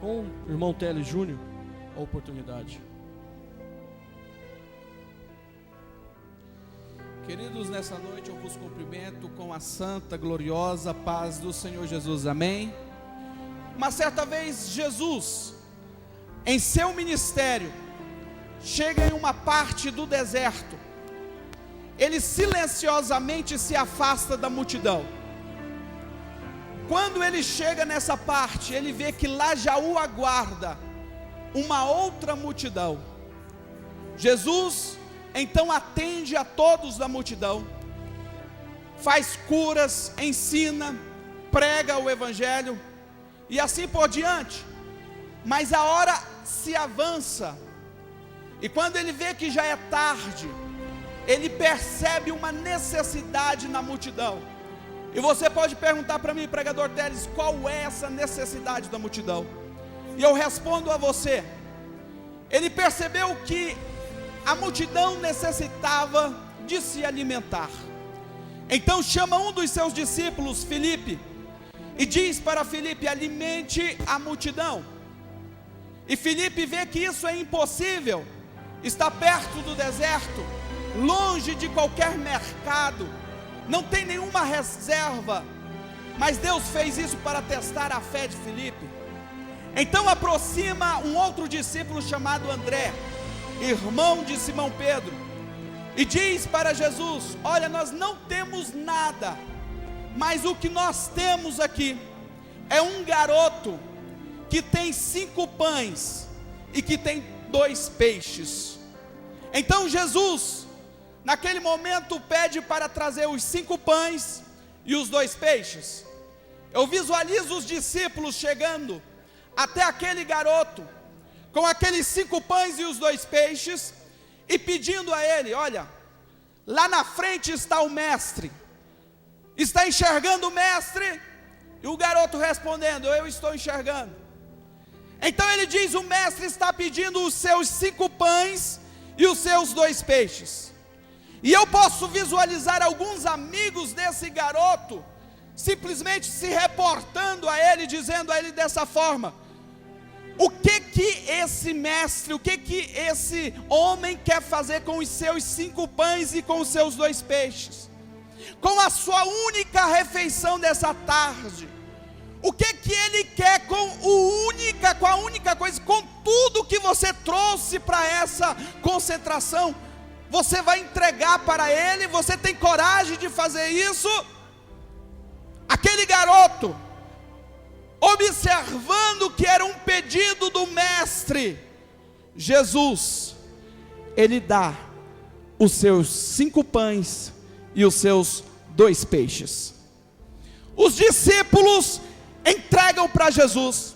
Com o irmão Teles Júnior, a oportunidade. Queridos, nessa noite eu vos cumprimento com a santa, gloriosa paz do Senhor Jesus, amém? Uma certa vez Jesus, em seu ministério, chega em uma parte do deserto. Ele silenciosamente se afasta da multidão. Quando ele chega nessa parte, ele vê que lá já o aguarda uma outra multidão. Jesus então atende a todos da multidão, faz curas, ensina, prega o evangelho e assim por diante. Mas a hora se avança, e quando ele vê que já é tarde, ele percebe uma necessidade na multidão. E você pode perguntar para mim, pregador Teles, qual é essa necessidade da multidão? E eu respondo a você: ele percebeu que a multidão necessitava de se alimentar. Então chama um dos seus discípulos, Filipe, e diz para Filipe: alimente a multidão. E Filipe vê que isso é impossível, está perto do deserto, longe de qualquer mercado, não tem nenhuma reserva, mas Deus fez isso para testar a fé de Filipe. Então aproxima um outro discípulo chamado André, irmão de Simão Pedro, e diz para Jesus: olha, nós não temos nada, mas o que nós temos aqui é um garoto que tem 5 pães e que tem 2 peixes. Então Jesus, naquele momento, pede para trazer os 5 pães e os 2 peixes. Eu visualizo os discípulos chegando até aquele garoto, com aqueles 5 pães e os 2 peixes, e pedindo a ele: olha, lá na frente está o mestre, está enxergando o mestre? E o garoto respondendo: eu estou enxergando. Então ele diz: o mestre está pedindo os seus 5 pães e os seus 2 peixes. E eu posso visualizar alguns amigos desse garoto simplesmente se reportando a ele, dizendo a ele dessa forma: o que esse mestre, o que esse homem quer fazer com os seus 5 pães e com os seus 2 peixes? Com a sua única refeição dessa tarde, o que ele quer com a única coisa, com tudo que você trouxe para essa concentração? Você vai entregar para ele? Você tem coragem de fazer isso? Aquele garoto, observando que era um pedido do mestre Jesus, ele dá os seus 5 pães e os seus 2 peixes. Os discípulos entregam para Jesus.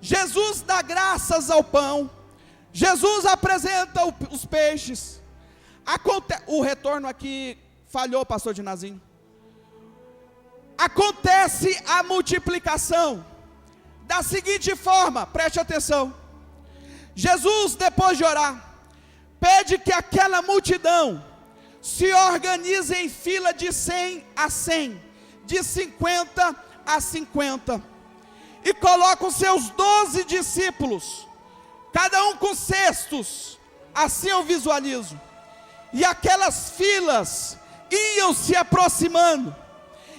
Jesus dá graças ao pão, Jesus apresenta os peixes. O retorno aqui falhou, pastor Dinazinho. Acontece a multiplicação da seguinte forma, preste atenção. Jesus, depois de orar, pede que aquela multidão se organize em fila de 100 a 100, de 50 a 50, e coloca os seus 12 discípulos, cada um com cestos, assim eu visualizo, e aquelas filas iam se aproximando,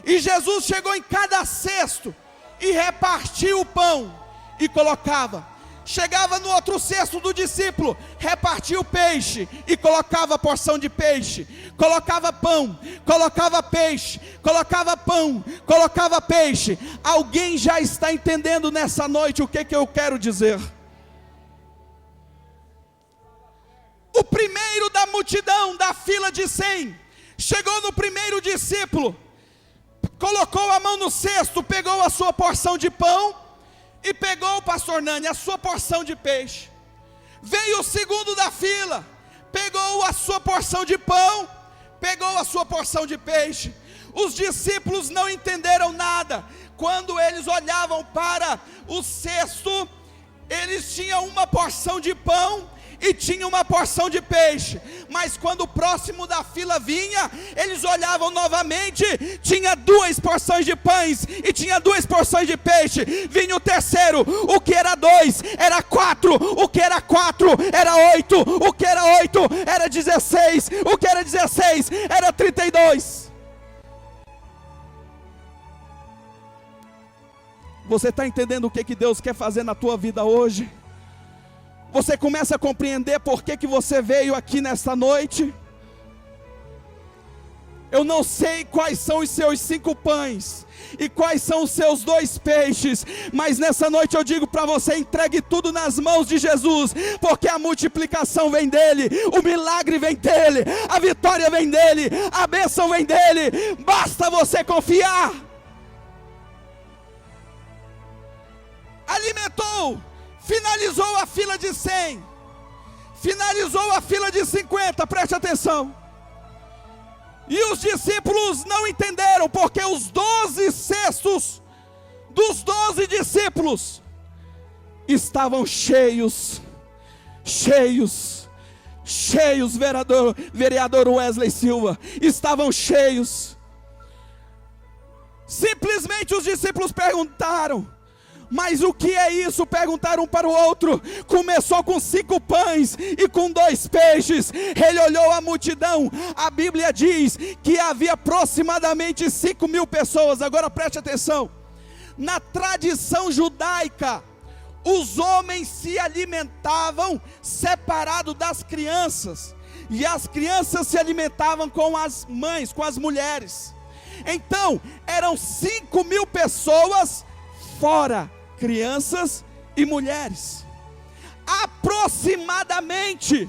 e Jesus chegou em cada cesto e repartiu o pão e colocava. Chegava no outro cesto do discípulo, repartia o peixe e colocava a porção de peixe. Colocava pão, colocava peixe, colocava pão, colocava peixe. Alguém já está entendendo nessa noite o que eu quero dizer? O primeiro da multidão, da fila de 100, chegou no primeiro discípulo, colocou a mão no cesto, pegou a sua porção de pão e pegou, pastor Nani, a sua porção de peixe. Veio o segundo da fila, pegou a sua porção de pão, pegou a sua porção de peixe. Os discípulos não entenderam nada. Quando eles olhavam para o cesto, eles tinham uma porção de pão e tinha uma porção de peixe, mas quando o próximo da fila vinha, eles olhavam novamente, tinha 2 porções de pães, e tinha 2 porções de peixe. Vinha o terceiro, o que era 2, era 4, o que era 4, era 8, o que era 8, era 16, o que era 16, era 32. Você está entendendo o que Deus quer fazer na tua vida hoje? Você começa a compreender por que você veio aqui nesta noite? Eu não sei quais são os seus 5 pães e quais são os seus 2 peixes, mas nessa noite eu digo para você: entregue tudo nas mãos de Jesus, porque a multiplicação vem dele, o milagre vem dele, a vitória vem dele, a bênção vem dele. Basta você confiar. Alimentou, finalizou a fila de 100, finalizou a fila de 50, preste atenção. E os discípulos não entenderam, porque os 12 cestos dos 12 discípulos estavam cheios, vereador Wesley Silva, estavam cheios. Simplesmente os discípulos perguntaram: mas o que é isso? Perguntaram um para o outro. Começou com 5 pães e com 2 peixes. Ele olhou a multidão. A Bíblia diz que havia aproximadamente 5.000 pessoas. Agora preste atenção. Na tradição judaica, os homens se alimentavam separado das crianças, e as crianças se alimentavam com as mães, com as mulheres. Então eram 5.000 pessoas, fora crianças e mulheres. Aproximadamente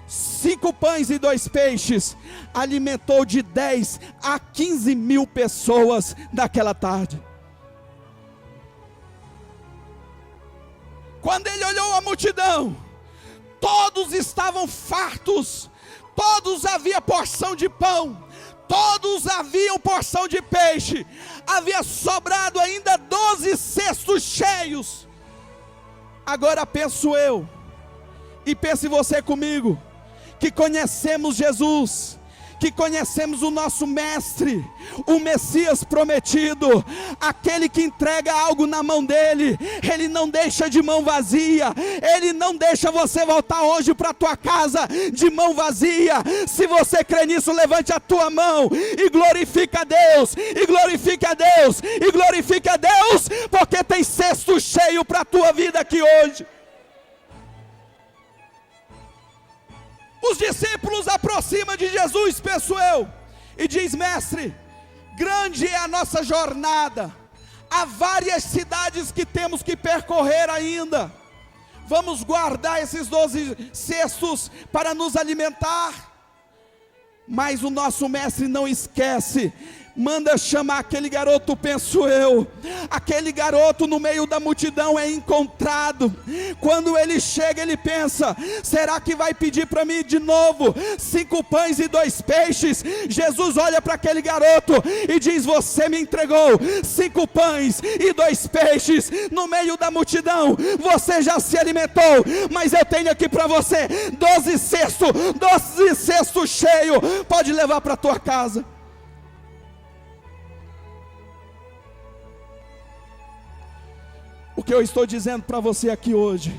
5 pães e 2 peixes alimentou de 10 a 15.000 pessoas naquela tarde. Quando ele olhou a multidão, todos estavam fartos, todos havia porção de pão, todos haviam porção de peixe, havia sobrado ainda 12 cestos cheios. Agora penso eu, e pense você comigo, que conhecemos Jesus, que conhecemos o nosso mestre, o Messias prometido, aquele que entrega algo na mão dele. Ele não deixa de mão vazia, ele não deixa você voltar hoje para a tua casa de mão vazia. Se você crê nisso, levante a tua mão e glorifica a Deus, e glorifica a Deus, e glorifica a Deus, porque tem cesto cheio para a tua vida aqui hoje. Os discípulos aproximam de Jesus, penso eu, e diz: mestre, grande é a nossa jornada, há várias cidades que temos que percorrer ainda, vamos guardar esses 12 cestos para nos alimentar. Mas o nosso mestre não esquece, manda chamar aquele garoto, penso eu. Aquele garoto no meio da multidão é encontrado. Quando ele chega, ele pensa: será que vai pedir para mim de novo 5 pães e 2 peixes? Jesus olha para aquele garoto e diz: você me entregou 5 pães e 2 peixes no meio da multidão, você já se alimentou, mas eu tenho aqui para você 12 cestos cheios, pode levar para a tua casa. O que eu estou dizendo para você aqui hoje,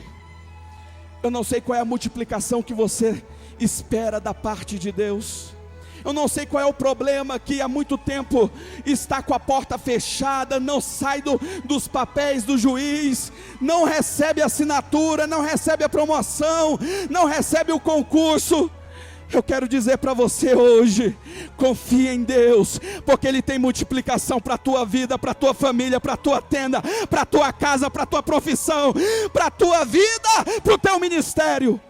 eu não sei qual é a multiplicação que você espera da parte de Deus. Eu não sei qual é o problema que há muito tempo está com a porta fechada, não sai dos papéis do juiz, não recebe a assinatura, não recebe a promoção, não recebe o concurso. Eu quero dizer para você hoje: confia em Deus, porque Ele tem multiplicação para a tua vida, para a tua família, para a tua tenda, para a tua casa, para a tua profissão, para a tua vida, para o teu ministério.